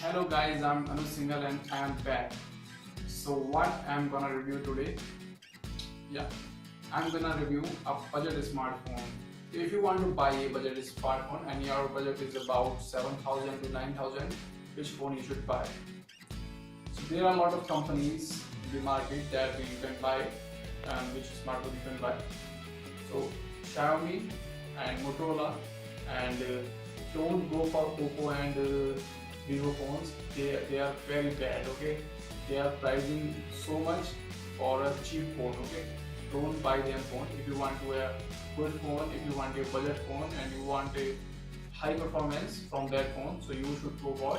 Hello guys, I'm Anu Singhal and I am back. So what I'm gonna review today? I'm gonna review a budget smartphone. If you want to buy a budget smartphone and your budget is about 7,000 to 9,000, which phone you should buy? So there are a lot of companies in the market that you can buy and which smartphone you can buy. So Xiaomi and Motorola, and don't go for Oppo and Vivo phones. They are very bad. Okay, they are pricing so much for a cheap phone. Okay, don't buy their phone. If you want to a good phone, if you want a budget phone and you want a high performance from that phone, so you should go for.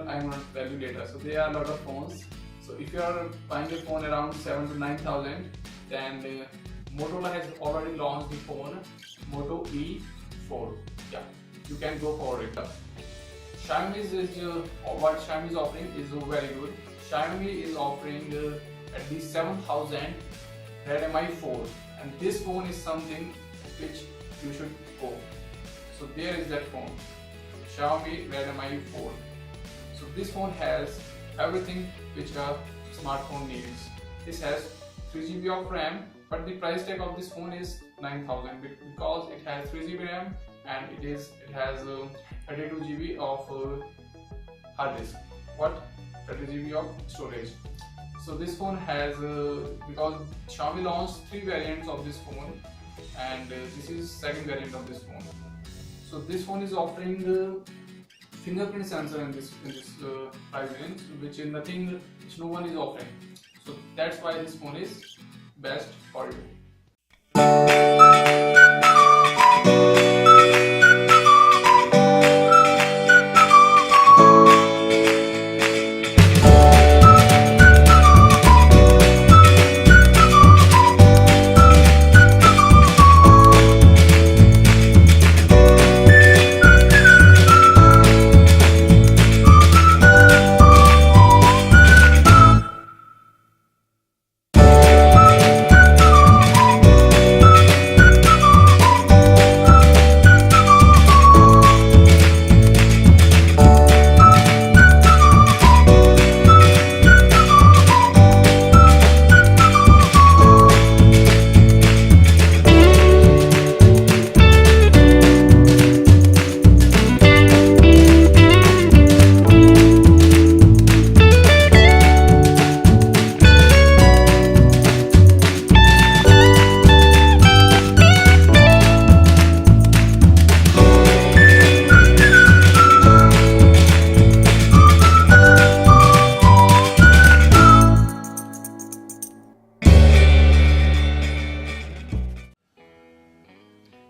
I'm going to tell you later. So there are a lot of phones. So if you are buying a phone around 7 to 9,000, then Motorola has already launched the phone Moto E4. Yeah, you can go for it. What Xiaomi is offering is very good. Xiaomi is offering at least 7,000 Redmi 4, and this phone is something which you should go. So there is that phone, Xiaomi Redmi 4. So this phone has everything which a smartphone needs. This has 3GB of RAM, but the price tag of this phone is 9,000 because it has 3GB RAM and it has 32GB of hard disk. 32GB of storage. So this phone has because Xiaomi launched 3 variants of this phone, and this is second variant of this phone. So this phone is offering fingerprint sensor in this price range, which is nothing which no one is offering. So that's why this phone is best for you.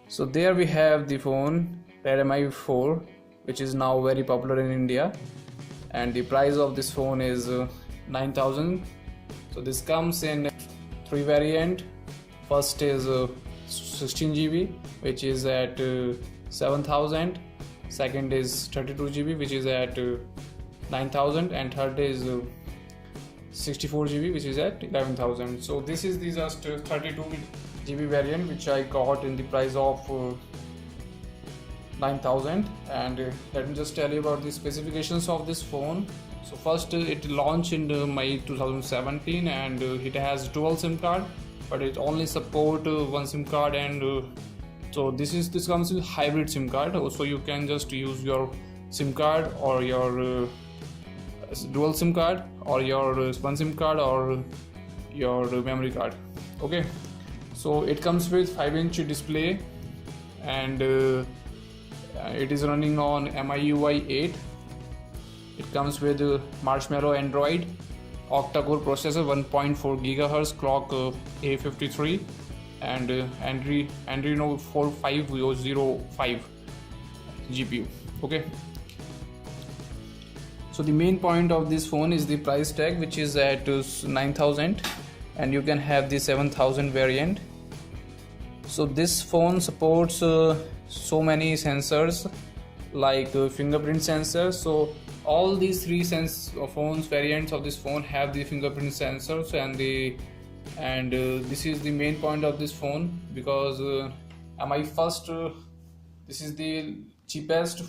So there we have the phone Redmi 4, which is now very popular in India, and the price of this phone is 9,000. So this comes in 3 variant. First is 16GB, which is at 7,000. Second is 32GB, which is at 9,000, and third is 64GB, which is at 11,000. So this is the just 32GB variant, which I got in the price of 9,000. And let me just tell you about the specifications of this phone. So first, it launched in May 2017, and it has dual SIM card, but it only support one SIM card, and so this comes with hybrid SIM card. So you can just use your SIM card or your dual SIM card, or your one SIM card, or your memory card. Okay, so it comes with 5-inch display, and it is running on MIUI 8. It comes with Marshmallow Android, octa-core processor, 1.4 GHz, clock A53, and Adreno 4505 GPU. Okay. So the main point of this phone is the price tag, which is at 9,000, and you can have the 7,000 variant. So this phone supports so many sensors like fingerprint sensor. So all these three phones variants of this phone have the fingerprint sensors, and this is the main point of this phone, because this is the cheapest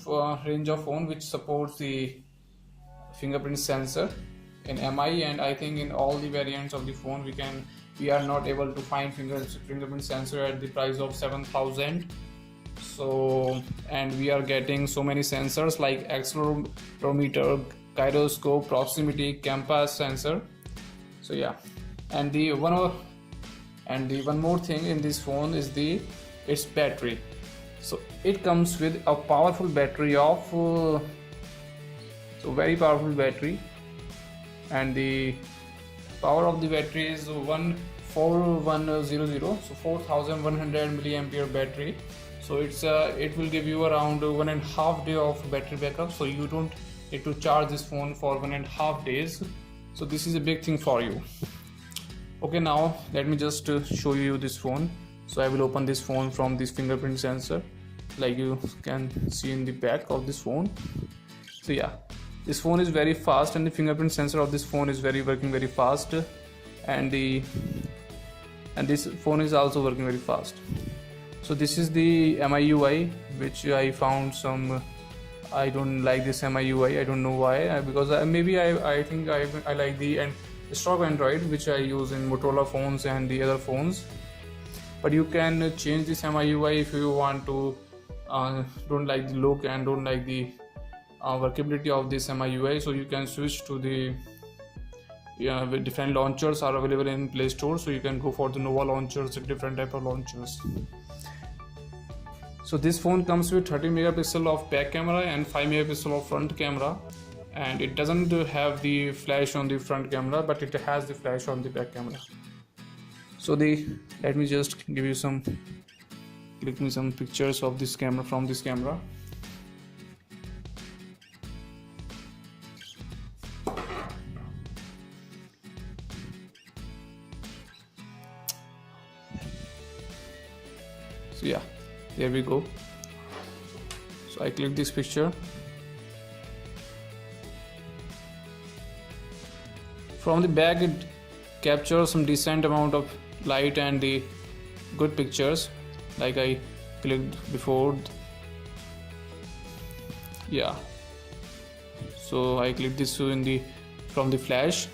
range of phone which supports the fingerprint sensor in MI, and I think in all the variants of the phone we are not able to find fingerprint sensor at the price of 7,000. So, and we are getting so many sensors like accelerometer, gyroscope, proximity, compass sensor. So yeah, and the one more thing in this phone is its battery. So it comes with a powerful battery of very powerful battery, and the power of the battery is 4100, so 4100 milliampere battery. So it will give you around 1.5 days of battery backup, so you don't need to charge this phone for 1.5 days. So this is a big thing for you. Okay, now let me just show you this phone. So I will open this phone from this fingerprint sensor, like you can see in the back of this phone. So yeah, this phone is very fast, and the fingerprint sensor of this phone is working very fast, and this phone is also working very fast. So this is the MIUI, which I found I don't like this MIUI. I don't know why, because I think I like the stock Android which I use in Motorola phones and the other phones. But you can change this MIUI if you want to don't like the look and don't like the workability of this MIUI. So you can switch to the different launchers are available in Play Store. So you can go for the Nova launchers, different type of launchers. So this phone comes with 30 megapixel of back camera and 5 megapixel of front camera, and it doesn't have the flash on the front camera, but it has the flash on the back camera. So let me just click me some pictures of this camera from this camera. So yeah, there we go. So I click this picture. From the back it captures some decent amount of light and the good pictures, like I clicked before. Yeah, so I clicked this from the flash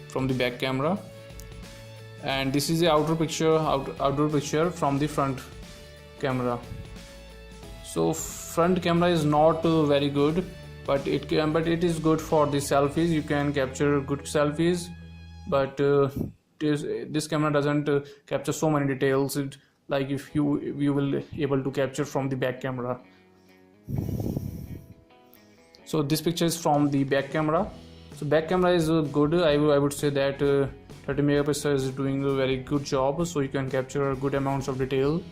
from the back camera, and this is the outdoor picture from the front camera. So front camera is not very good, but it is good for the selfies. You can capture good selfies, but this camera doesn't capture so many details like if you will able to capture from the back camera. So this picture is from the back camera. So back camera is good. I would say that 30 megapixel is doing a very good job, so you can capture good amounts of detail.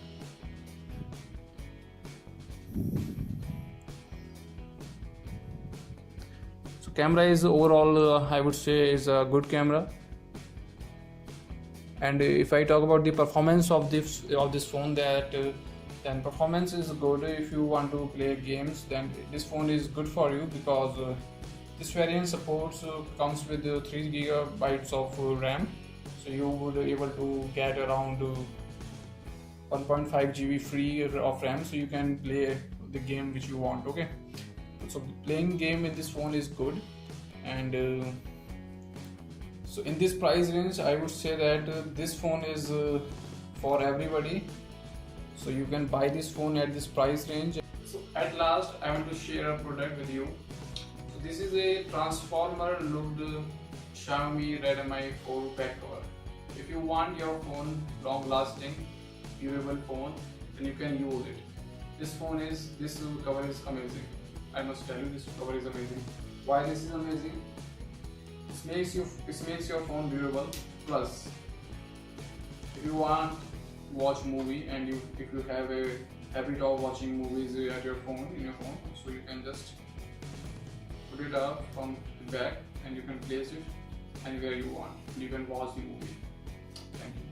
So camera is overall I would say is a good camera. And if I talk about the performance of this phone, then performance is good. If you want to play games, then this phone is good for you, because this variant supports comes with 3 gigabytes of RAM, so you would be able to get around 1.5 GB free of RAM, so you can play the game which you want. Okay, so playing game in this phone is good, and so in this price range I would say that this phone is for everybody, so you can buy this phone at this price range. So at last I want to share a product with you. So this is a transformer looked Xiaomi Redmi 4 back cover. If you want your phone long lasting, durable phone, then you can use it. This cover is amazing. I must tell you, this cover is amazing. Why this is amazing? This makes your phone durable. Plus, if you want to watch movie and if you have a habit of watching movies in your phone, so you can just put it up from the back and you can place it anywhere you want. You can watch the movie. Thank you.